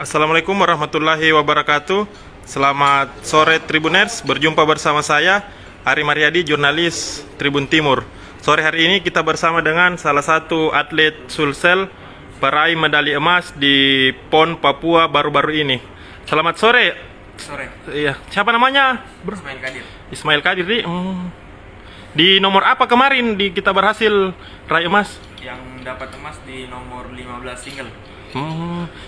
Assalamualaikum warahmatullahi wabarakatuh. Selamat sore Tribuners, berjumpa bersama saya Ari Mariadi, jurnalis Tribun Timur. Sore hari ini kita bersama dengan salah satu atlet Sulsel peraih medali emas di PON Papua baru-baru ini. Selamat sore. Sore. Iya, siapa namanya? Ismail Kadir. Ismail Kadir. Di nomor apa kemarin kita berhasil raih emas? Yang dapat emas di nomor 15 single.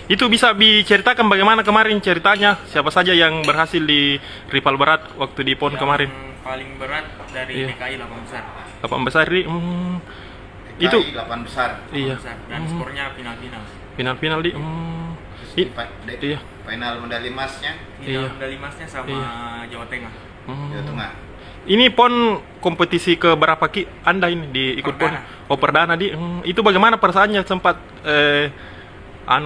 Itu bisa diceritakan bagaimana kemarin ceritanya? Siapa saja yang berhasil di rival berat waktu di PON kemarin? Yang paling berat dari DKI 8 besar. 8 besar itu 8 besar. iya. Besar. Dan skornya final-final. Final di iya. Final medali emasnya Final medali emasnya sama Jawa Tengah. Jawa Tengah. Ini PON kompetisi ke berapa Anda ini diikut PON? Oh, perdana di. Itu bagaimana perasaannya sempat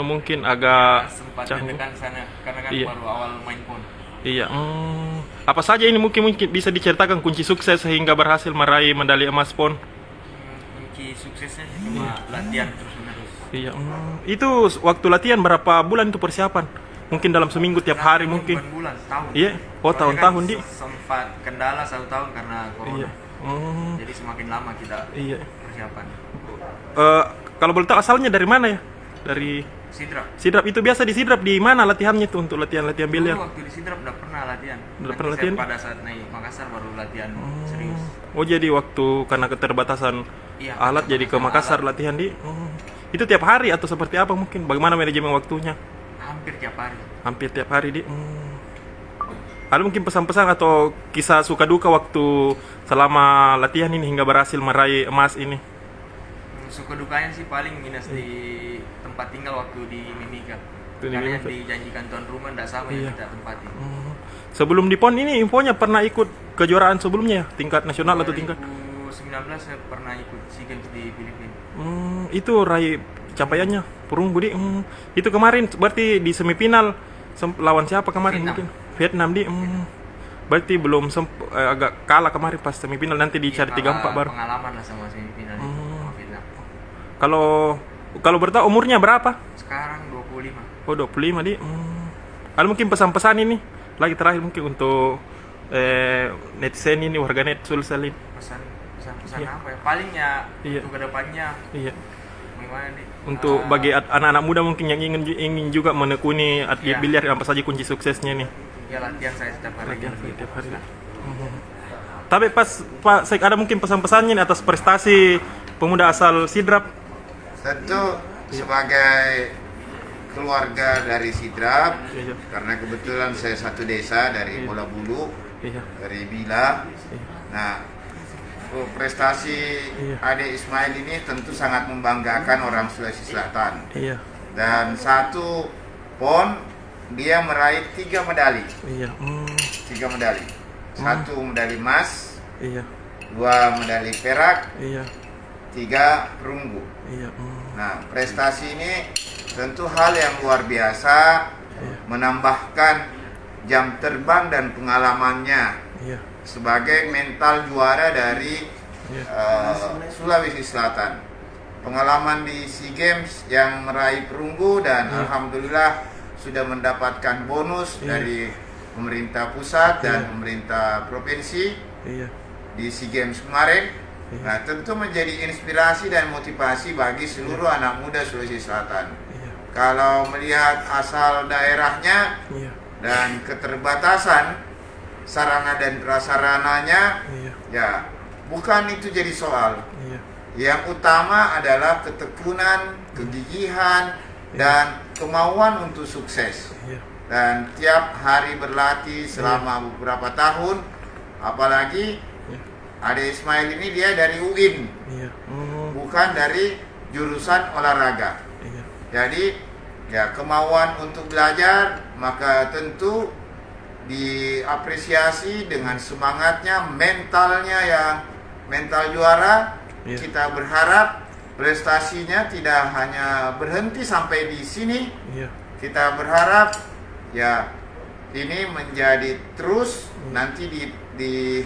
mungkin agak Sempat canggung. deg-degan sana karena kan Iya. baru awal main PON. Iya. Apa saja ini mungkin bisa diceritakan kunci sukses sehingga berhasil meraih medali emas PON? Kunci suksesnya cuma latihan terus-menerus. Iya. Itu waktu latihan berapa bulan itu persiapan? Mungkin dalam seminggu tiap hari Latihannya mungkin. bukan bulan, tahun. Iya. Oh, Soalnya tahun-tahun kan di. sempat kendala 1 tahun karena corona. Iya. Jadi semakin lama kita Iya. persiapan. Kalau boleh tahu asalnya dari mana ya? Dari Sidrap. Sidrap. Itu biasa di Sidrap di mana latihannya tuh untuk latihan-latihan biliar? Dulu waktu di Sidrap udah pernah latihan. Udah pernah Nanti latihan? pada saat naik Makassar baru latihan serius. Oh, jadi waktu karena keterbatasan Iya, alat jadi ke Makassar latihan di. Itu tiap hari atau seperti apa mungkin? Bagaimana manajemen waktunya? Hampir tiap hari. Hampir tiap hari di. Ada mungkin pesan-pesan atau kisah suka duka waktu selama latihan ini hingga berhasil meraih emas ini? Suka dukanya sih paling minus di tempat tinggal waktu di Mimika. Di Karena yang Mimika. dijanjikan tuan rumah tidak sama Iya. yang kita tempati. Sebelum di PON ini infonya pernah ikut kejuaraan sebelumnya ya? Tingkat nasional atau tingkat? 2019 saya pernah ikut SEA Games di Filipina. Itu raih capaiannya perunggu di. Itu kemarin berarti di semifinal lawan siapa kemarin? Vietnam. Mungkin Vietnam di. Berarti belum agak kalah kemarin pas semifinal, nanti dicari 3-4 baru. Pengalaman lah sama semifinal sama Vietnam. Kalau bertahu umurnya berapa? Sekarang 25. Oh, 25 di. Ada mungkin pesan-pesan ini lagi terakhir mungkin untuk netizen ini, warganet Sulsel ini. Pesan Iya. apa ya? Paling ya Iya. untuk kedepannya Iya. gimana nih? Untuk bagi anak-anak muda mungkin yang ingin juga menekuni atlet Iya. biliar, apa saja kunci suksesnya nih? Ya latihan saya setiap hari. Latihan setiap hari. Tapi Pak Sek, ada mungkin pesan-pesannya nih atas prestasi pemuda asal Sidrap? Tentu sebagai keluarga dari Sidrap, Iya. karena kebetulan saya satu desa dari Bola Bulu, Iya. dari Bila. Nah, prestasi Iya. Ade Ismail ini tentu sangat membanggakan orang Sulawesi Selatan. Iya. Dan satu PON dia meraih 3 medali. Iya. 3 medali. 1 medali emas, Iya. 2 medali perak, Iya. 3 perunggu. Iya. Nah, prestasi ini tentu hal yang luar biasa, menambahkan jam terbang dan pengalamannya Iya. sebagai mental juara dari Sulawesi Selatan. Pengalaman di SEA Games yang meraih perunggu dan alhamdulillah sudah mendapatkan bonus dari pemerintah pusat dan pemerintah provinsi Iya. di SEA Games kemarin. Nah, tentu menjadi inspirasi dan motivasi bagi seluruh anak muda Sulawesi Selatan. Iya. Kalau melihat asal daerahnya Iya. dan keterbatasan sarana dan prasarananya, Iya. ya bukan itu jadi soal. Iya. Yang utama adalah ketekunan, kegigihan, dan kemauan untuk sukses. Iya. Dan tiap hari berlatih selama beberapa tahun, apalagi Ade Ismail ini dia dari UIN, Iya. bukan dari jurusan olahraga. Iya. Jadi ya kemauan untuk belajar maka tentu diapresiasi dengan semangatnya, mentalnya yang mental juara. Iya. Kita berharap prestasinya tidak hanya berhenti sampai di sini. Iya. Kita berharap ya ini menjadi terus nanti di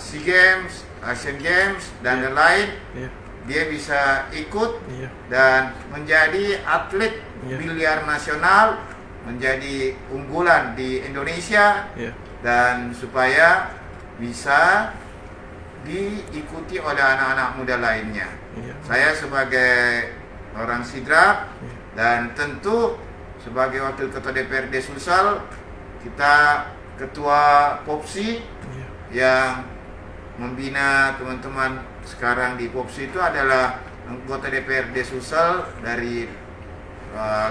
SEA Games, Asian Games dan lain-lain Iya. dia bisa ikut Iya. dan menjadi atlet Iya. biliar nasional menjadi unggulan di Indonesia Iya. dan supaya bisa diikuti oleh anak-anak muda lainnya. Iya. Saya sebagai orang Sidrap dan tentu sebagai Wakil Ketua DPRD Sulsel, kita Ketua Popsi Iya. yang membina teman-teman sekarang di Popsi itu adalah anggota DPRD Sulsel dari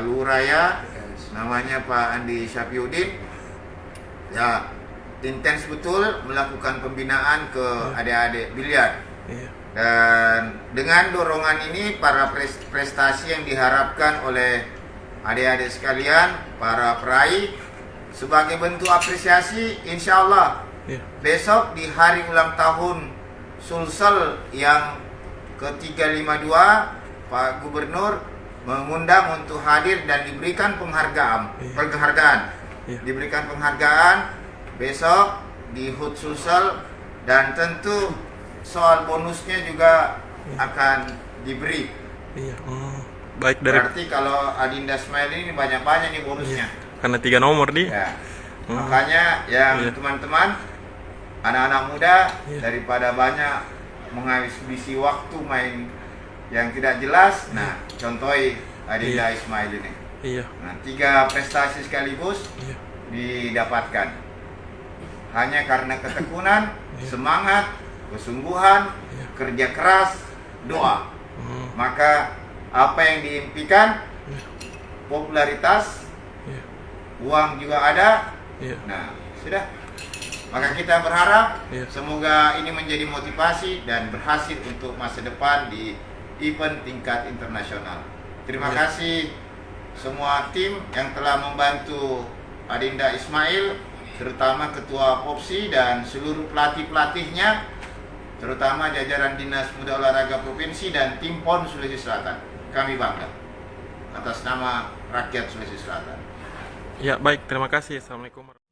Luraya, namanya Pak Andi Syafiuddin. Ya, intens betul melakukan pembinaan ke adik-adik biliar. Iya. Dan dengan dorongan ini, para prestasi yang diharapkan oleh adik-adik sekalian, para peraih, sebagai bentuk apresiasi, insya Allah Iya. besok di hari ulang tahun Sulsel yang ke-352, Pak Gubernur mengundang untuk hadir dan diberikan penghargaan. Iya. Diberikan penghargaan besok di HUT Sulsel, dan tentu soal bonusnya juga akan diberi. Iya. Baik dari Berarti kalau Adinda Ismail ini banyak-banyak nih bonusnya. karena 3 nomor di. Ya. Makanya yang Iya. teman-teman, anak-anak muda, Iya. daripada banyak menghabisi waktu main yang tidak jelas, nah contohi Adinda Ismail ini. Iya. Nah, 3 prestasi sekaligus Iya. didapatkan hanya karena ketekunan, Iya. semangat, kesungguhan, Iya. kerja keras, doa. Hmm. Maka apa yang diimpikan, popularitas, Iya. uang juga ada. Iya. Nah, sudah. Maka kita berharap Iya. semoga ini menjadi motivasi dan berhasil untuk masa depan di event tingkat internasional. Terima Iya. kasih semua tim yang telah membantu Adinda Ismail, terutama Ketua Popsi dan seluruh pelatih-pelatihnya, terutama jajaran Dinas Muda Olahraga Provinsi dan tim PON Sulawesi Selatan. Kami bangga atas nama rakyat Sulawesi Selatan. Ya, baik. Terima kasih. Assalamualaikum.